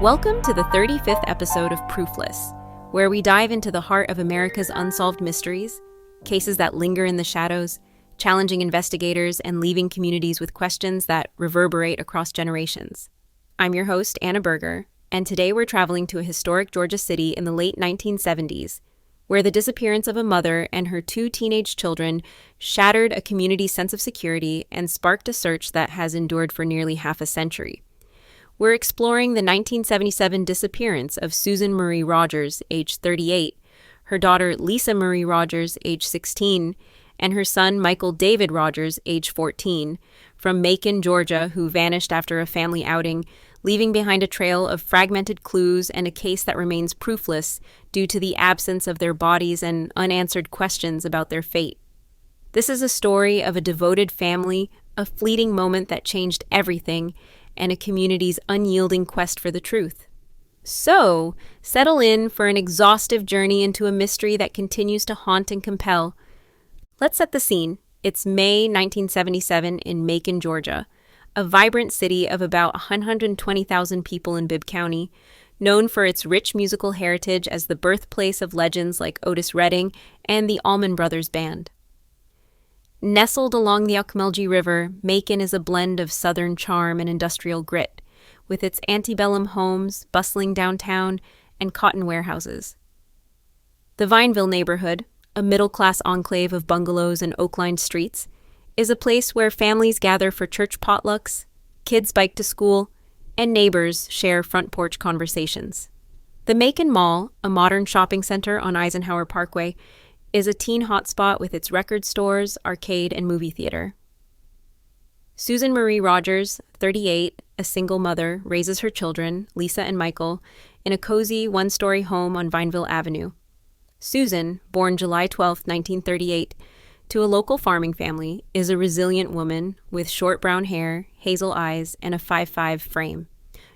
Welcome to the 35th episode of Proofless, where we dive into the heart of America's unsolved mysteries, cases that linger in the shadows, challenging investigators and leaving communities with questions that reverberate across generations. I'm your host, Anna Berger, and today we're traveling to a historic Georgia city in the late 1970s, where the disappearance of a mother and her two teenage children shattered a community's sense of security and sparked a search that has endured for nearly half a century. We're exploring the 1977 disappearance of Susan Marie Rogers, age 38, her daughter Lisa Marie Rogers, age 16, and her son Michael David Rogers, age 14, from Macon, Georgia, who vanished after a family outing, leaving behind a trail of fragmented clues and a case that remains proofless due to the absence of their bodies and unanswered questions about their fate. This is a story of a devoted family, a fleeting moment that changed everything, and a community's unyielding quest for the truth. So, settle in for an exhaustive journey into a mystery that continues to haunt and compel. Let's set the scene. It's May 1977 in Macon, Georgia, a vibrant city of about 120,000 people in Bibb County, known for its rich musical heritage as the birthplace of legends like Otis Redding and the Allman Brothers Band. Nestled along the Ocmulgee River, Macon is a blend of southern charm and industrial grit, with its antebellum homes, bustling downtown, and cotton warehouses. The Vineville neighborhood, a middle-class enclave of bungalows and oak-lined streets, is a place where families gather for church potlucks, kids bike to school, and neighbors share front porch conversations. The Macon Mall, a modern shopping center on Eisenhower Parkway, is a teen hotspot with its record stores, arcade, and movie theater. Susan Marie Rogers, 38, a single mother, raises her children, Lisa and Michael, in a cozy one-story home on Vineville Avenue. Susan, born July 12, 1938, to a local farming family, is a resilient woman with short brown hair, hazel eyes, and a 5'5" frame.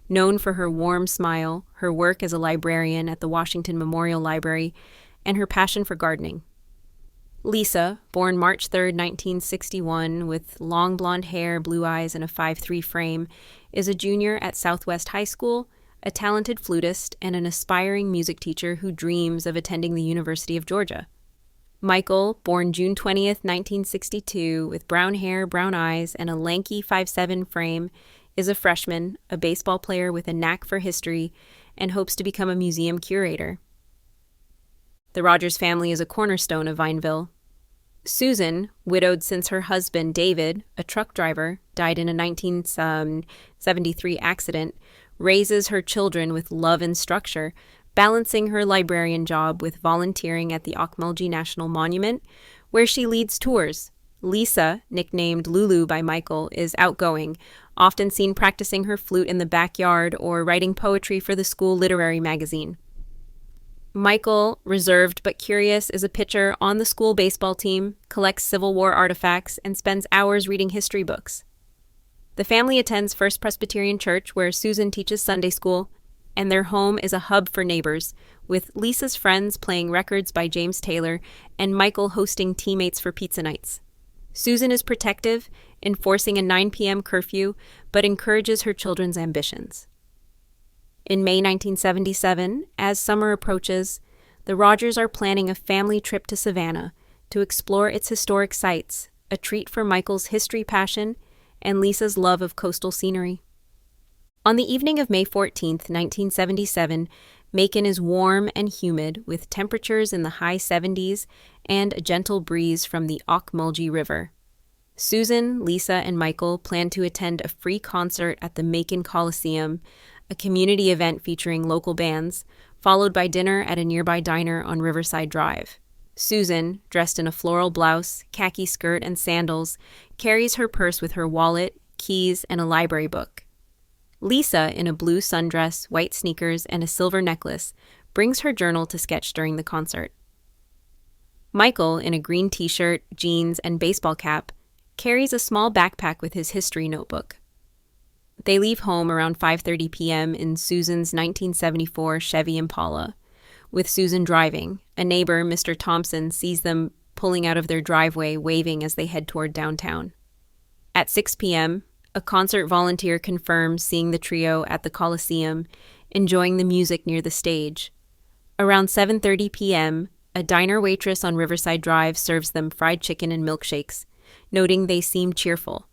Known for her warm smile, her work as a librarian at the Washington Memorial Library, and her passion for gardening. Lisa, born March 3, 1961, with long blonde hair, blue eyes, and a 5'3" frame, is a junior at Southwest High School, a talented flutist, and an aspiring music teacher who dreams of attending the University of Georgia. Michael, born June 20, 1962, with brown hair, brown eyes, and a lanky 5'7" frame, is a freshman, a baseball player with a knack for history, and hopes to become a museum curator. The Rogers family is a cornerstone of Vineville. Susan, widowed since her husband, David, a truck driver, died in a 1973 accident, raises her children with love and structure, balancing her librarian job with volunteering at the Ocmulgee National Monument, where she leads tours. Lisa, nicknamed Lulu by Michael, is outgoing, often seen practicing her flute in the backyard or writing poetry for the school literary magazine. Michael, reserved but curious, is a pitcher on the school baseball team, collects Civil War artifacts, and spends hours reading history books. The family attends First Presbyterian Church, where Susan teaches Sunday school, and their home is a hub for neighbors, with Lisa's friends playing records by James Taylor and Michael hosting teammates for pizza nights. Susan is protective, enforcing a 9 p.m. curfew, but encourages her children's ambitions. In May 1977, as summer approaches, the Rogers are planning a family trip to Savannah to explore its historic sites, a treat for Michael's history passion and Lisa's love of coastal scenery. On the evening of May 14, 1977, Macon is warm and humid with temperatures in the high 70s and a gentle breeze from the Ocmulgee River. Susan, Lisa, and Michael plan to attend a free concert at the Macon Coliseum, a community event featuring local bands, followed by dinner at a nearby diner on Riverside Drive. Susan, dressed in a floral blouse, khaki skirt, and sandals, carries her purse with her wallet, keys, and a library book. Lisa, in a blue sundress, white sneakers, and a silver necklace, brings her journal to sketch during the concert. Michael, in a green t-shirt, jeans, and baseball cap, carries a small backpack with his history notebook. They leave home around 5:30 p.m. in Susan's 1974 Chevy Impala. With Susan driving, a neighbor, Mr. Thompson, sees them pulling out of their driveway, waving as they head toward downtown. At 6 p.m., a concert volunteer confirms seeing the trio at the Coliseum enjoying the music near the stage. Around 7:30 p.m., a diner waitress on Riverside Drive serves them fried chicken and milkshakes, noting they seem cheerful.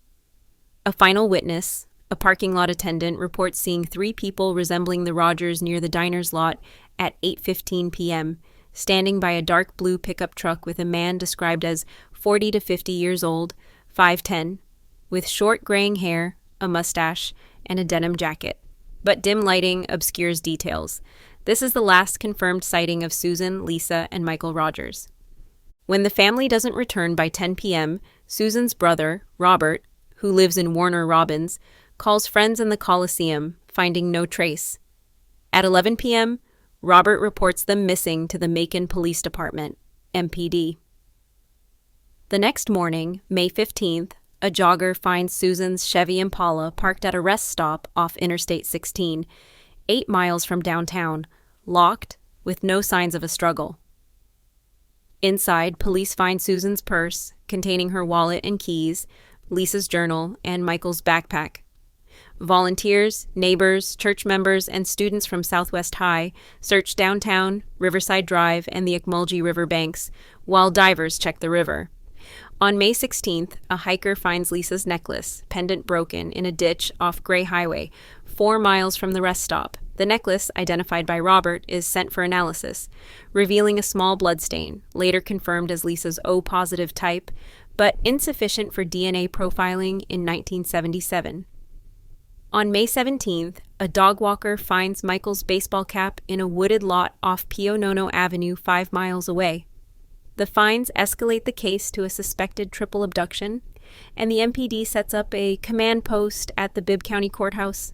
A final witness, a parking lot attendant, reports seeing 3 people resembling the Rogers near the diner's lot at 8:15 p.m., standing by a dark blue pickup truck with a man described as 40 to 50 years old, 5'10", with short graying hair, a mustache, and a denim jacket. But dim lighting obscures details. This is the last confirmed sighting of Susan, Lisa, and Michael Rogers. When the family doesn't return by 10 p.m., Susan's brother, Robert, who lives in Warner Robins, calls friends in the Coliseum, finding no trace. At 11 p.m., Robert reports them missing to the Macon Police Department, MPD. The next morning, May 15th, a jogger finds Susan's Chevy Impala parked at a rest stop off Interstate 16, 8 miles from downtown, locked, with no signs of a struggle. Inside, police find Susan's purse, containing her wallet and keys, Lisa's journal, and Michael's backpack. Volunteers, neighbors, church members, and students from Southwest High search downtown, Riverside Drive, and the Ocmulgee River banks, while divers check the river. On May 16th, a hiker finds Lisa's necklace, pendant broken, in a ditch off Gray Highway, 4 miles from the rest stop. The necklace, identified by Robert, is sent for analysis, revealing a small bloodstain, later confirmed as Lisa's O-positive type, but insufficient for DNA profiling in 1977. On May 17th, a dog walker finds Michael's baseball cap in a wooded lot off Pio Nono Avenue 5 miles away. The finds escalate the case to a suspected triple abduction, and the MPD sets up a command post at the Bibb County Courthouse.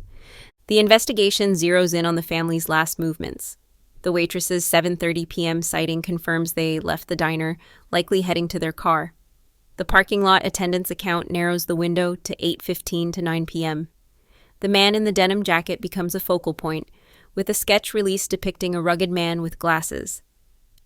The investigation zeroes in on the family's last movements. The waitress's 7:30 p.m. sighting confirms they left the diner, likely heading to their car. The parking lot attendant's account narrows the window to 8:15 to 9 p.m. The man in the denim jacket becomes a focal point, with a sketch released depicting a rugged man with glasses.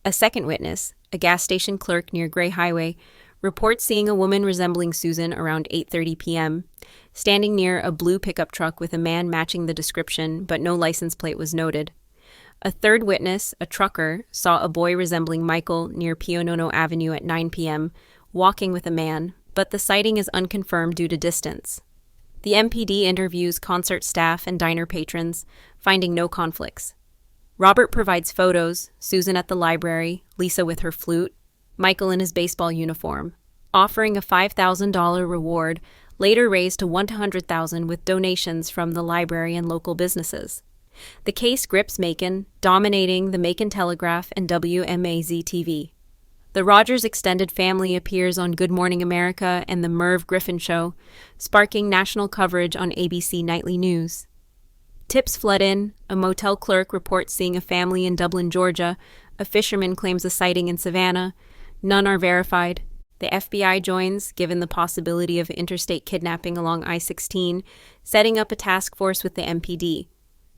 A second witness, a gas station clerk near Gray Highway, reports seeing a woman resembling Susan around 8:30 p.m., standing near a blue pickup truck with a man matching the description, but no license plate was noted. A third witness, a trucker, saw a boy resembling Michael near Pio Nono Avenue at 9 p.m., walking with a man, but the sighting is unconfirmed due to distance. The MPD interviews concert staff and diner patrons, finding no conflicts. Robert provides photos, Susan at the library, Lisa with her flute, Michael in his baseball uniform, offering a $5,000 reward, later raised to $100,000 with donations from the library and local businesses. The case grips Macon, dominating the Macon Telegraph and WMAZ-TV. The Rogers extended family appears on Good Morning America and The Merv Griffin Show, sparking national coverage on ABC Nightly News. Tips flood in. A motel clerk reports seeing a family in Dublin, Georgia. A fisherman claims a sighting in Savannah. None are verified. The FBI joins, given the possibility of interstate kidnapping along I-16, setting up a task force with the MPD.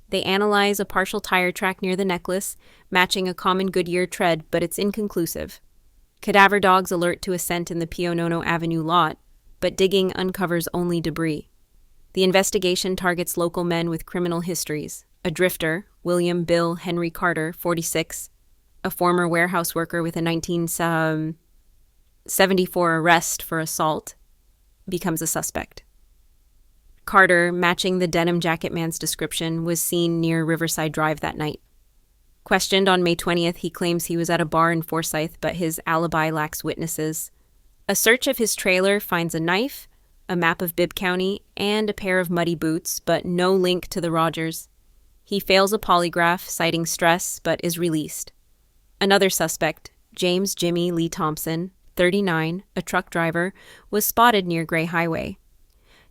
They analyze a partial tire track near the necklace, matching a common Goodyear tread, but it's inconclusive. Cadaver dogs alert to a scent in the Pio Nono Avenue lot, but digging uncovers only debris. The investigation targets local men with criminal histories: a drifter, William Bill Henry Carter, 46, a former warehouse worker with a 1974 arrest for assault, becomes a suspect. Carter, matching the denim jacket man's description, was seen near Riverside Drive that night. Questioned on May 20th, he claims he was at a bar in Forsyth, but his alibi lacks witnesses. A search of his trailer finds a knife, a map of Bibb County, and a pair of muddy boots, but no link to the Rogers. He fails a polygraph, citing stress, but is released. Another suspect, James Jimmy Lee Thompson, 39, a truck driver, was spotted near Gray Highway.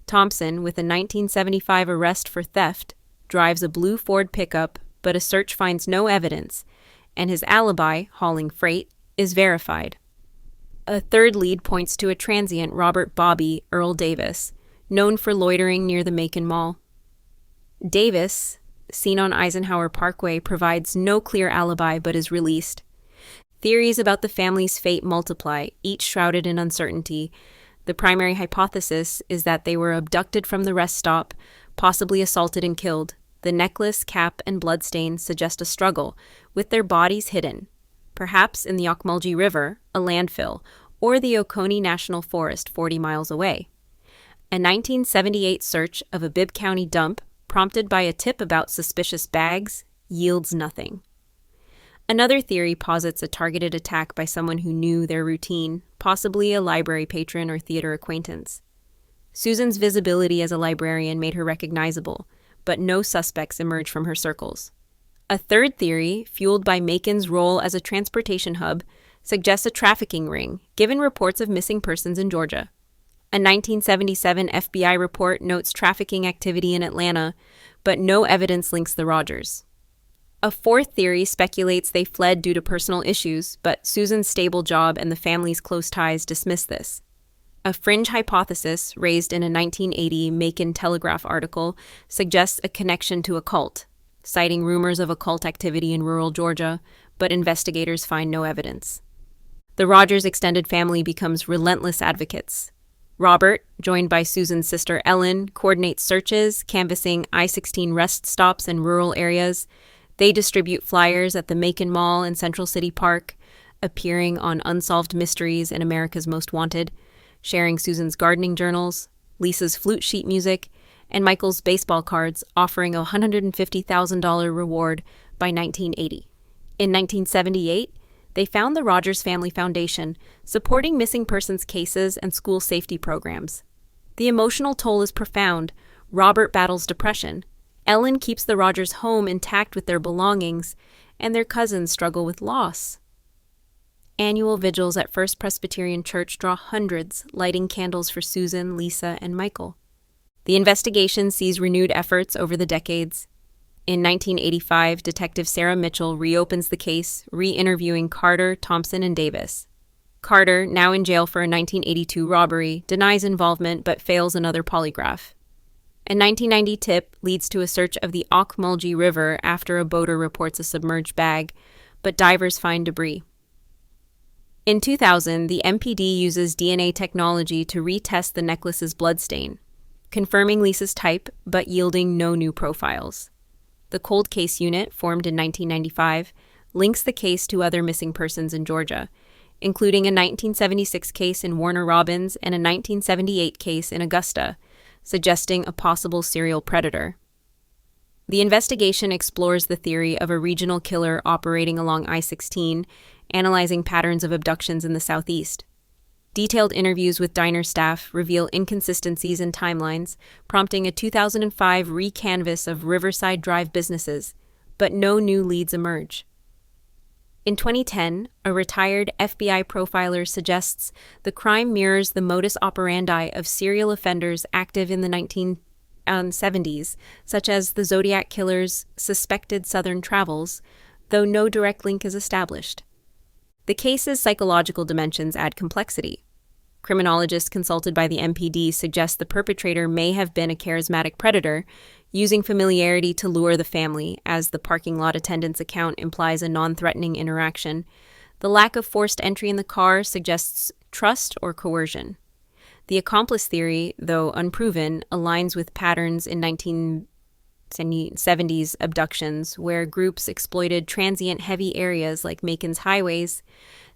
Thompson, with a 1975 arrest for theft, drives a blue Ford pickup, but a search finds no evidence, and his alibi, hauling freight, is verified. A third lead points to a transient Robert Bobby Earl Davis, known for loitering near the Macon Mall. Davis, seen on Eisenhower Parkway, provides no clear alibi but is released. Theories about the family's fate multiply, each shrouded in uncertainty. The primary hypothesis is that they were abducted from the rest stop, possibly assaulted and killed. The necklace, cap, and bloodstain suggest a struggle, with their bodies hidden, perhaps in the Ocmulgee River, a landfill, or the Oconee National Forest 40 miles away. A 1978 search of a Bibb County dump, prompted by a tip about suspicious bags, yields nothing. Another theory posits a targeted attack by someone who knew their routine, possibly a library patron or theater acquaintance. Susan's visibility as a librarian made her recognizable, but no suspects emerged from her circles. A third theory, fueled by Macon's role as a transportation hub, suggests a trafficking ring, given reports of missing persons in Georgia. A 1977 FBI report notes trafficking activity in Atlanta, but no evidence links the Rogers. A fourth theory speculates they fled due to personal issues, but Susan's stable job and the family's close ties dismiss this. A fringe hypothesis, raised in a 1980 Macon Telegraph article, suggests a connection to a cult, citing rumors of occult activity in rural Georgia, but investigators find no evidence. The Rogers extended family becomes relentless advocates. Robert, joined by Susan's sister Ellen, coordinates searches, canvassing I-16 rest stops in rural areas. They distribute flyers at the Macon Mall and Central City Park, appearing on Unsolved Mysteries and America's Most Wanted, sharing Susan's gardening journals, Lisa's flute sheet music, and Michael's baseball cards, offering a $150,000 reward by 1980. In 1978, they found the Rogers Family Foundation, supporting missing persons cases and school safety programs. The emotional toll is profound. Robert battles depression. Ellen keeps the Rogers home intact with their belongings, and their cousins struggle with loss. Annual vigils at First Presbyterian Church draw hundreds, lighting candles for Susan, Lisa, and Michael. The investigation sees renewed efforts over the decades. In 1985, Detective Sarah Mitchell reopens the case, re-interviewing Carter, Thompson, and Davis. Carter, now in jail for a 1982 robbery, denies involvement but fails another polygraph. A 1990 tip leads to a search of the Ocmulgee River after a boater reports a submerged bag, but divers find debris. In 2000, the MPD uses DNA technology to retest the necklace's bloodstain, confirming Lisa's type but yielding no new profiles. The Cold Case Unit, formed in 1995, links the case to other missing persons in Georgia, including a 1976 case in Warner Robins and a 1978 case in Augusta, suggesting a possible serial predator. The investigation explores the theory of a regional killer operating along I-16, analyzing patterns of abductions in the Southeast. Detailed interviews with diner staff reveal inconsistencies in timelines, prompting a 2005 re-canvass of Riverside Drive businesses, but no new leads emerge. In 2010, a retired FBI profiler suggests the crime mirrors the modus operandi of serial offenders active in the 1970s, such as the Zodiac Killer's suspected Southern travels, though no direct link is established. The case's psychological dimensions add complexity. Criminologists consulted by the MPD suggest the perpetrator may have been a charismatic predator, using familiarity to lure the family, as the parking lot attendant's account implies a non-threatening interaction. The lack of forced entry in the car suggests trust or coercion. The accomplice theory, though unproven, aligns with patterns in 1970s abductions, where groups exploited transient heavy areas like Macon's highways.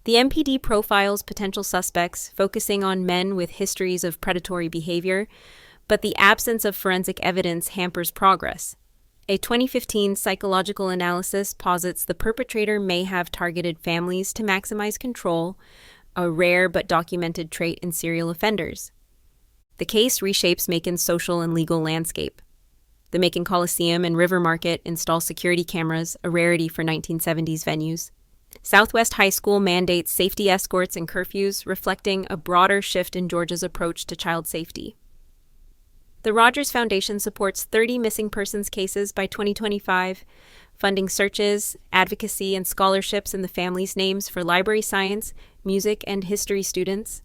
The MPD profiles potential suspects, focusing on men with histories of predatory behavior, but the absence of forensic evidence hampers progress. A 2015 psychological analysis posits the perpetrator may have targeted families to maximize control, a rare but documented trait in serial offenders. The case reshapes Macon's social and legal landscape. The Macon Coliseum and River Market install security cameras, a rarity for 1970s venues. Southwest High School mandates safety escorts and curfews, reflecting a broader shift in Georgia's approach to child safety. The Rogers Foundation supports 30 missing persons cases by 2025, funding searches, advocacy, and scholarships in the family's names for library science, music, and history students.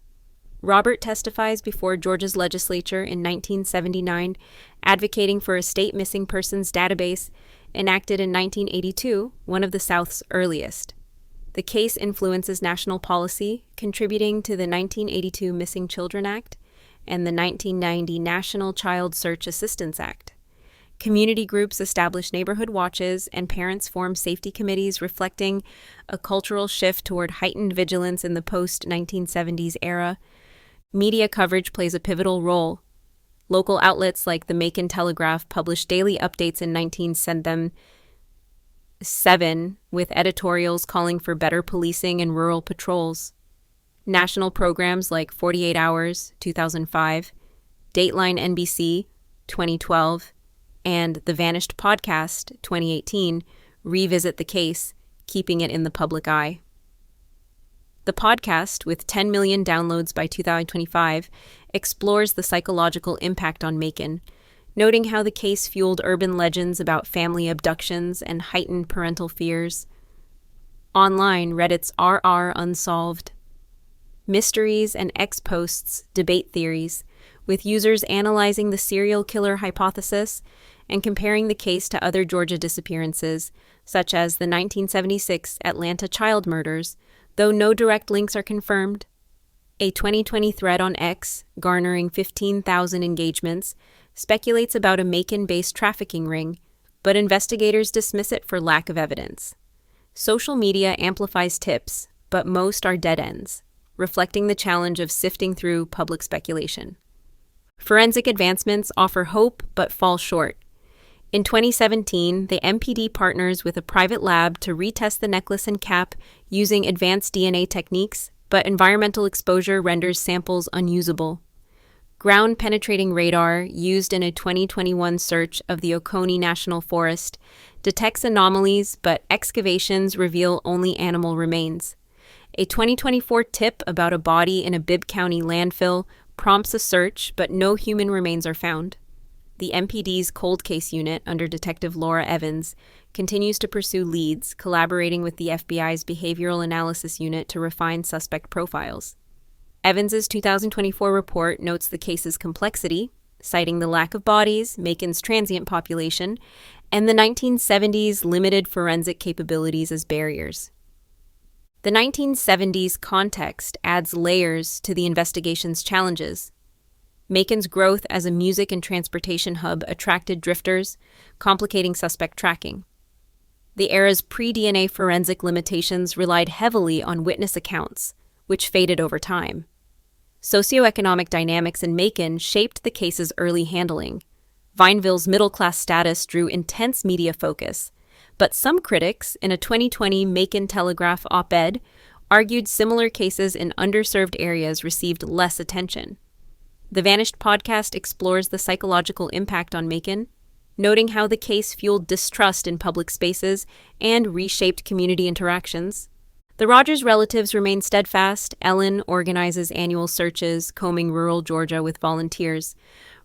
Robert testifies before Georgia's legislature in 1979, advocating for a state missing persons database enacted in 1982, one of the South's earliest. The case influences national policy, contributing to the 1982 Missing Children Act and the 1990 National Child Search Assistance Act. Community groups establish neighborhood watches, and parents form safety committees reflecting a cultural shift toward heightened vigilance in the post-1970s era. Media coverage plays a pivotal role. Local outlets like the Macon Telegraph published daily updates in 1977 with editorials calling for better policing and rural patrols. National programs like 48 Hours, 2005, Dateline NBC, 2012, and The Vanished Podcast, 2018, revisit the case, keeping it in the public eye. The podcast, with 10 million downloads by 2025, explores the psychological impact on Macon, noting how the case fueled urban legends about family abductions and heightened parental fears. Online, Reddit's RR Unsolved Mysteries and X posts debate theories, with users analyzing the serial killer hypothesis and comparing the case to other Georgia disappearances, such as the 1976 Atlanta child murders, though no direct links are confirmed. A 2020 thread on X, garnering 15,000 engagements, speculates about a Macon-based trafficking ring, but investigators dismiss it for lack of evidence. Social media amplifies tips, but most are dead ends, reflecting the challenge of sifting through public speculation. Forensic advancements offer hope but fall short. In 2017, the MPD partners with a private lab to retest the necklace and cap using advanced DNA techniques, but environmental exposure renders samples unusable. Ground-penetrating radar, used in a 2021 search of the Oconee National Forest, detects anomalies, but excavations reveal only animal remains. A 2024 tip about a body in a Bibb County landfill prompts a search, but no human remains are found. The MPD's cold case unit, under Detective Laura Evans, continues to pursue leads, collaborating with the FBI's behavioral analysis unit to refine suspect profiles. Evans's 2024 report notes the case's complexity, citing the lack of bodies, Macon's transient population, and the 1970s limited forensic capabilities as barriers. The 1970s context adds layers to the investigation's challenges. Macon's growth as a music and transportation hub attracted drifters, complicating suspect tracking. The era's pre-DNA forensic limitations relied heavily on witness accounts, which faded over time. Socioeconomic dynamics in Macon shaped the case's early handling. Vineville's middle-class status drew intense media focus, but some critics, in a 2020 Macon Telegraph op-ed, argued similar cases in underserved areas received less attention. The Vanished Podcast explores the psychological impact on Macon, noting how the case fueled distrust in public spaces and reshaped community interactions. The Rogers relatives remain steadfast. Ellen organizes annual searches, combing rural Georgia with volunteers.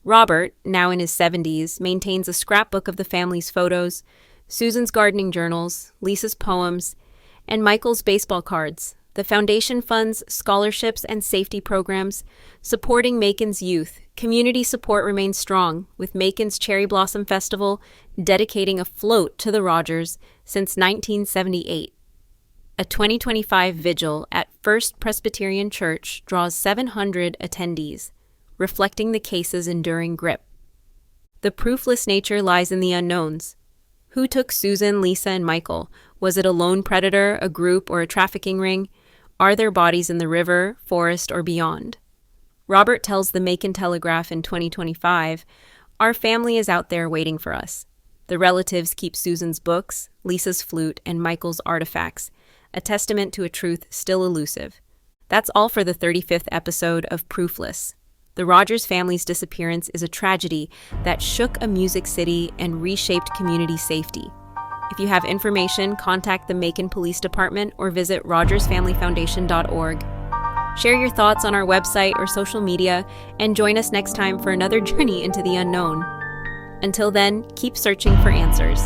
Robert, now in his 70s, maintains a scrapbook of the family's photos, Susan's gardening journals, Lisa's poems, and Michael's baseball cards. The foundation funds scholarships and safety programs, supporting Macon's youth. Community support remains strong, with Macon's Cherry Blossom Festival dedicating a float to the Rogers since 1978. A 2025 vigil at First Presbyterian Church draws 700 attendees, reflecting the case's enduring grip. The proofless nature lies in the unknowns. Who took Susan, Lisa, and Michael? Was it a lone predator, a group, or a trafficking ring? Are there bodies in the river, forest, or beyond? Robert tells the Macon Telegraph in 2025, "Our family is out there waiting for us." The relatives keep Susan's books, Lisa's flute, and Michael's artifacts, a testament to a truth still elusive. That's all for the 35th episode of Proofless. The Rogers family's disappearance is a tragedy that shook a music city and reshaped community safety. If you have information, contact the Macon Police Department or visit rogersfamilyfoundation.org. Share your thoughts on our website or social media, and join us next time for another journey into the unknown. Until then, keep searching for answers.